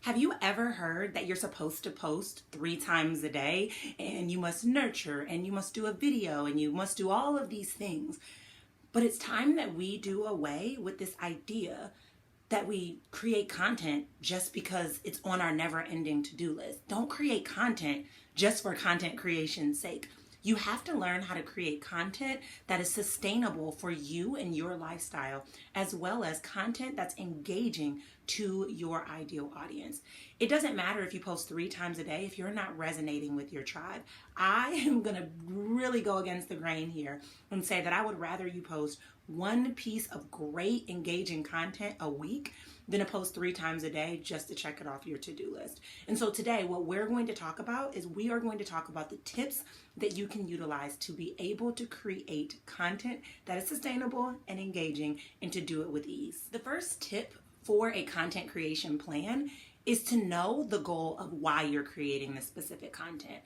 Have you ever heard that you're supposed to post 3 times a day and you must nurture and you must do a video and you must do all of these things? But it's time that we do away with this idea that we create content just because it's on our never-ending to-do list. Don't create content just for content creation's sake. You have to learn how to create content that is sustainable for you and your lifestyle, as well as content that's engaging to your ideal audience. It doesn't matter if you post 3 times a day if you're not resonating with your tribe. I am going to really go against the grain here and say that I would rather you post one piece of great engaging content a week than to post 3 times a day just to check it off your to-do list. And so today, what we're going to talk about is we are going to talk about the tips that you can utilize to be able to create content that is sustainable and engaging and to do it with ease. The first tip for a content creation plan is to know the goal of why you're creating this specific content.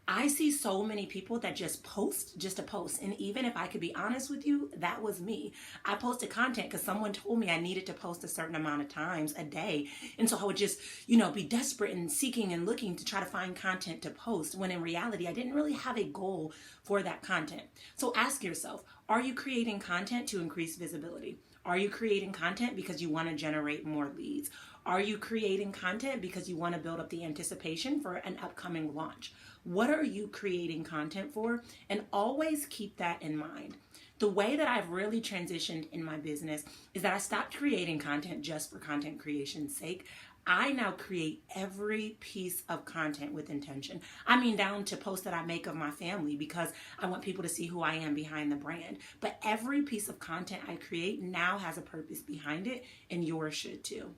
I see so many people that just post just to post. And even if I could be honest with you, that was me. I posted content because someone told me I needed to post a certain amount of times a day. And so I would just, be desperate and seeking and looking to try to find content to post, when in reality, I didn't really have a goal for that content. So ask yourself, are you creating content to increase visibility? Are you creating content because you want to generate more leads? Are you creating content because you want to build up the anticipation for an upcoming launch? What are you creating content for? And always keep that in mind. The way that I've really transitioned in my business is that I stopped creating content just for content creation's sake. I now create every piece of content with intention. I mean, down to posts that I make of my family because I want people to see who I am behind the brand. But every piece of content I create now has a purpose behind it, and yours should too.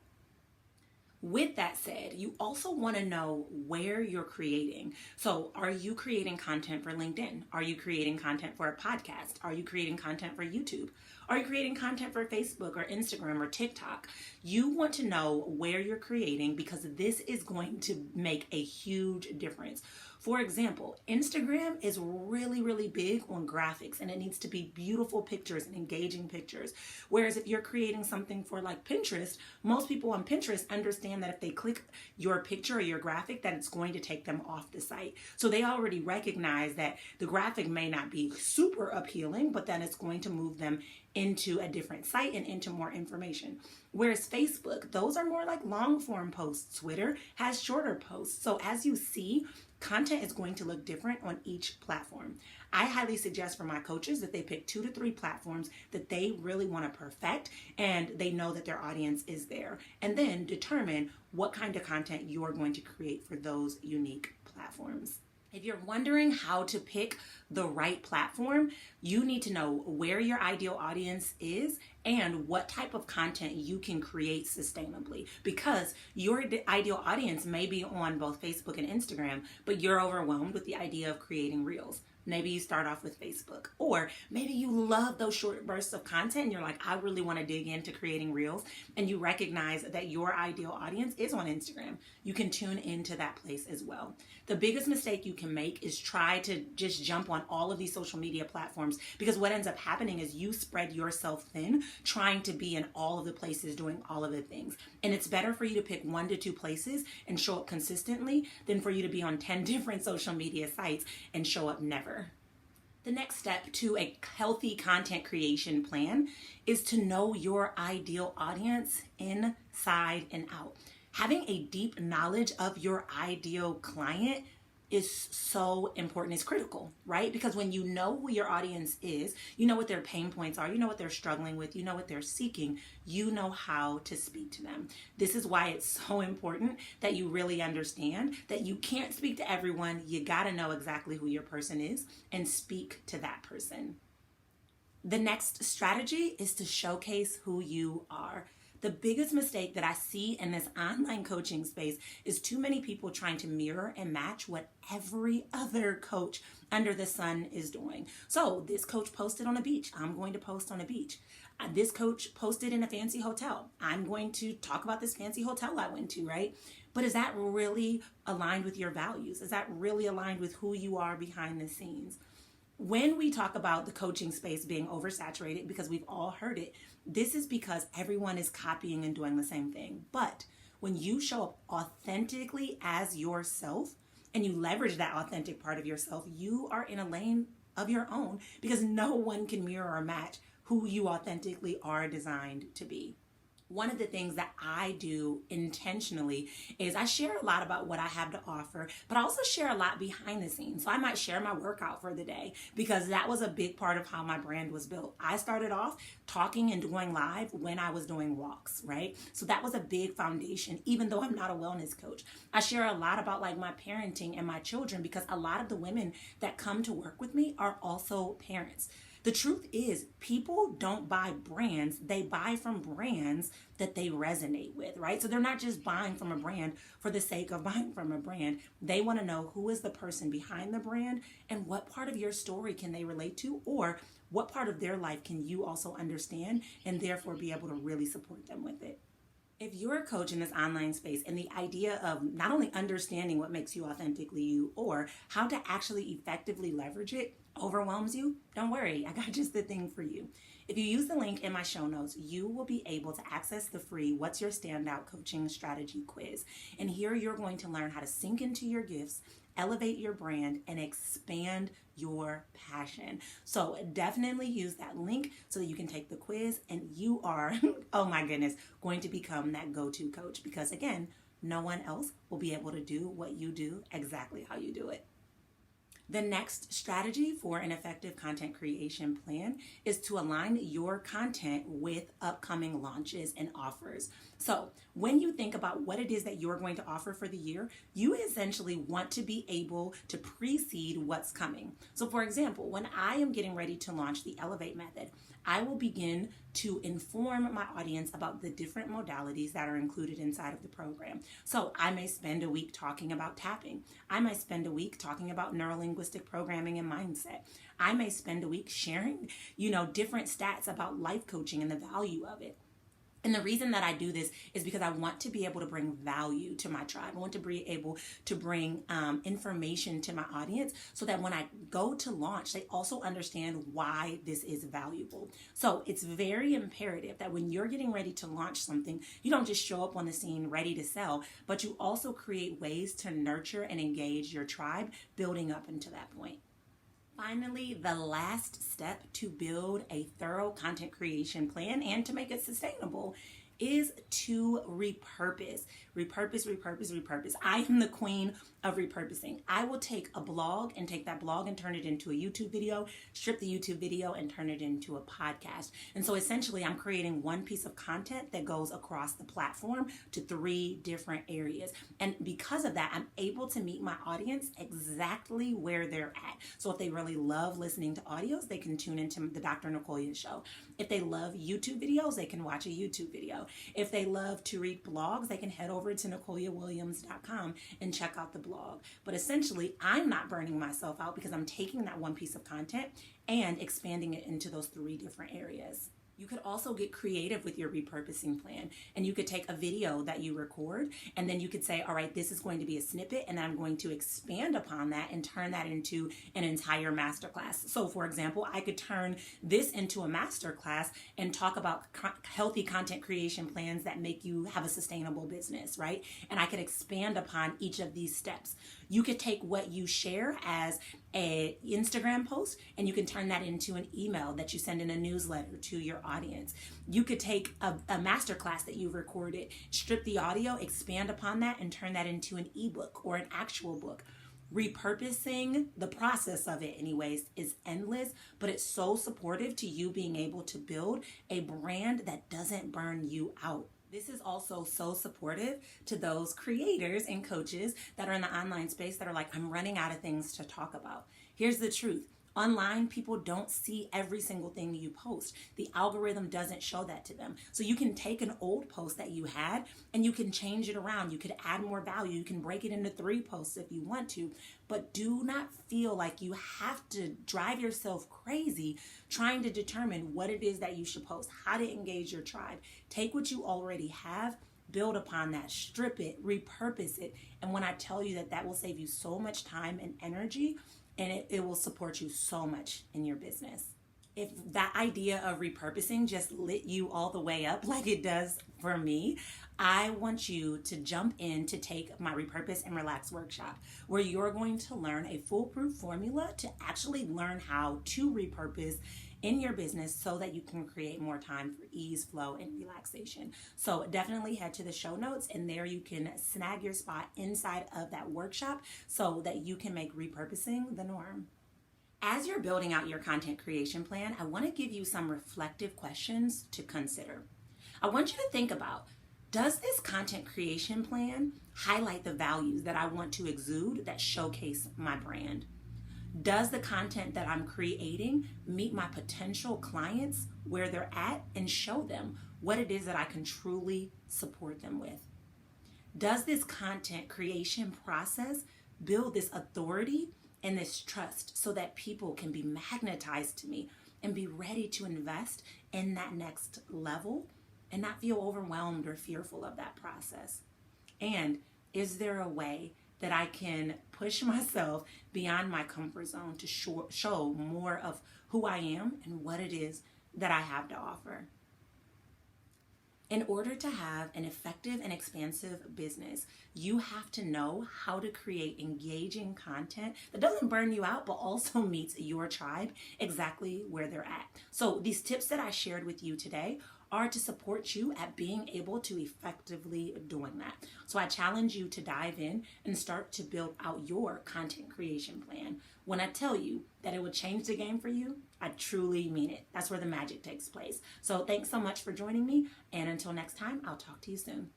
With that said, you also want to know where you're creating. So are you creating content for LinkedIn? Are you creating content for a podcast? Are you creating content for YouTube? Are you creating content for Facebook or Instagram or TikTok? You want to know where you're creating because this is going to make a huge difference. For example, Instagram is really, really big on graphics, and it needs to be beautiful pictures and engaging pictures. Whereas if you're creating something for like Pinterest, most people on Pinterest understand that if they click your picture or your graphic, that it's going to take them off the site. So they already recognize that the graphic may not be super appealing, but then it's going to move them into a different site and into more information. Whereas Facebook, those are more like long form posts. Twitter has shorter posts. So as you see, content is going to look different on each platform. I highly suggest for my coaches that they pick 2 to 3 platforms that they really want to perfect and they know that their audience is there. And then determine what kind of content you are going to create for those unique platforms. If you're wondering how to pick the right platform, you need to know where your ideal audience is and what type of content you can create sustainably, because your ideal audience may be on both Facebook and Instagram, but you're overwhelmed with the idea of creating reels. Maybe you start off with Facebook, or maybe you love those short bursts of content and you're like, I really want to dig into creating reels, and you recognize that your ideal audience is on Instagram. You can tune into that place as well. The biggest mistake you can make is try to just jump on all of these social media platforms, because what ends up happening is you spread yourself thin trying to be in all of the places doing all of the things. And it's better for you to pick 1 to 2 places and show up consistently than for you to be on 10 different social media sites and show up never. The next step to a healthy content creation plan is to know your ideal audience inside and out. Having a deep knowledge of your ideal client is so important. It's critical, right? Because when you know who your audience is, you know what their pain points are, you know what they're struggling with, you know what they're seeking, you know how to speak to them. This is why it's so important that you really understand that you can't speak to everyone. You got to know exactly who your person is and speak to that person. The next strategy is to showcase who you are. The biggest mistake that I see in this online coaching space is too many people trying to mirror and match what every other coach under the sun is doing. So this coach posted on a beach. I'm going to post on a beach. This coach posted in a fancy hotel. I'm going to talk about this fancy hotel I went to, right? But is that really aligned with your values? Is that really aligned with who you are behind the scenes? When we talk about the coaching space being oversaturated, because we've all heard it, this is because everyone is copying and doing the same thing. But when you show up authentically as yourself and you leverage that authentic part of yourself, you are in a lane of your own because no one can mirror or match who you authentically are designed to be. One of the things that I do intentionally is I share a lot about what I have to offer, but I also share a lot behind the scenes. So I might share my workout for the day because that was a big part of how my brand was built. I started off talking and doing live when I was doing walks, right? So that was a big foundation, even though I'm not a wellness coach. I share a lot about like my parenting and my children because a lot of the women that come to work with me are also parents. The truth is, people don't buy brands, they buy from brands that they resonate with, right? So they're not just buying from a brand for the sake of buying from a brand. They want to know who is the person behind the brand and what part of your story can they relate to, or what part of their life can you also understand and therefore be able to really support them with it. If you're a coach in this online space and the idea of not only understanding what makes you authentically you or how to actually effectively leverage it overwhelms you, don't worry, I got just the thing for you. If you use the link in my show notes, you will be able to access the free What's Your Standout Coaching Strategy quiz. And here you're going to learn how to sink into your gifts, elevate your brand, and expand your passion. So definitely use that link so that you can take the quiz and you are, oh my goodness, going to become that go-to coach because again, no one else will be able to do what you do exactly how you do it. The next strategy for an effective content creation plan is to align your content with upcoming launches and offers. So when you think about what it is that you're going to offer for the year, you essentially want to be able to precede what's coming. So for example, when I am getting ready to launch the Elevate method, I will begin to inform my audience about the different modalities that are included inside of the program. So I may spend a week talking about tapping. I might spend a week talking about neurolinguistic programming and mindset. I may spend a week sharing, different stats about life coaching and the value of it. And the reason that I do this is because I want to be able to bring value to my tribe. I want to be able to bring information to my audience so that when I go to launch, they also understand why this is valuable. So it's very imperative that when you're getting ready to launch something, you don't just show up on the scene ready to sell, but you also create ways to nurture and engage your tribe building up into that point. Finally, the last step to build a thorough content creation plan and to make it sustainable is to repurpose. Repurpose. I am the queen of repurposing. I will take a blog and take that blog and turn it into a YouTube video, strip the YouTube video and turn it into a podcast. And so essentially I'm creating one piece of content that goes across the platform to 3 different areas. And because of that, I'm able to meet my audience exactly where they're at. So if they really love listening to audios, they can tune into the Dr. Nicolia show. If they love YouTube videos, they can watch a YouTube video. If they love to read blogs, they can head over to NicoliaWilliams.com and check out the blog. But essentially, I'm not burning myself out because I'm taking that one piece of content and expanding it into those 3 different areas. You could also get creative with your repurposing plan, and you could take a video that you record and then you could say, all right, this is going to be a snippet and I'm going to expand upon that and turn that into an entire masterclass. So for example, I could turn this into a masterclass and talk about healthy content creation plans that make you have a sustainable business, right? And I could expand upon each of these steps. You could take what you share as an Instagram post and you can turn that into an email that you send in a newsletter to your audience. You could take a masterclass that you've recorded, strip the audio, expand upon that, and turn that into an ebook or an actual book. Repurposing, the process of it anyways, is endless, but it's so supportive to you being able to build a brand that doesn't burn you out. This is also so supportive to those creators and coaches that are in the online space that are like, I'm running out of things to talk about. Here's the truth. Online, people don't see every single thing you post. The algorithm doesn't show that to them. So you can take an old post that you had and you can change it around. You could add more value. You can break it into 3 posts if you want to, but do not feel like you have to drive yourself crazy trying to determine what it is that you should post, how to engage your tribe. Take what you already have, build upon that, strip it, repurpose it. And when I tell you that that will save you so much time and energy, and it will support you so much in your business. If that idea of repurposing just lit you all the way up like it does for me, I want you to jump in to take my Repurpose and Relax workshop, where you're going to learn a foolproof formula to actually learn how to repurpose in your business so that you can create more time for ease, flow, and relaxation. So definitely head to the show notes, and there you can snag your spot inside of that workshop so that you can make repurposing the norm. As you're building out your content creation plan, I want to give you some reflective questions to consider. I want you to think about, does this content creation plan highlight the values that I want to exude that showcase my brand? Does the content that I'm creating meet my potential clients where they're at and show them what it is that I can truly support them with? Does this content creation process build this authority and this trust so that people can be magnetized to me and be ready to invest in that next level and not feel overwhelmed or fearful of that process? And is there a way that I can push myself beyond my comfort zone to show more of who I am and what it is that I have to offer? In order to have an effective and expansive business, you have to know how to create engaging content that doesn't burn you out, but also meets your tribe exactly where they're at. So these tips that I shared with you today are to support you at being able to effectively doing that. So I challenge you to dive in and start to build out your content creation plan. When I tell you that it will change the game for you, I truly mean it. That's where the magic takes place. So thanks so much for joining me. And until next time, I'll talk to you soon.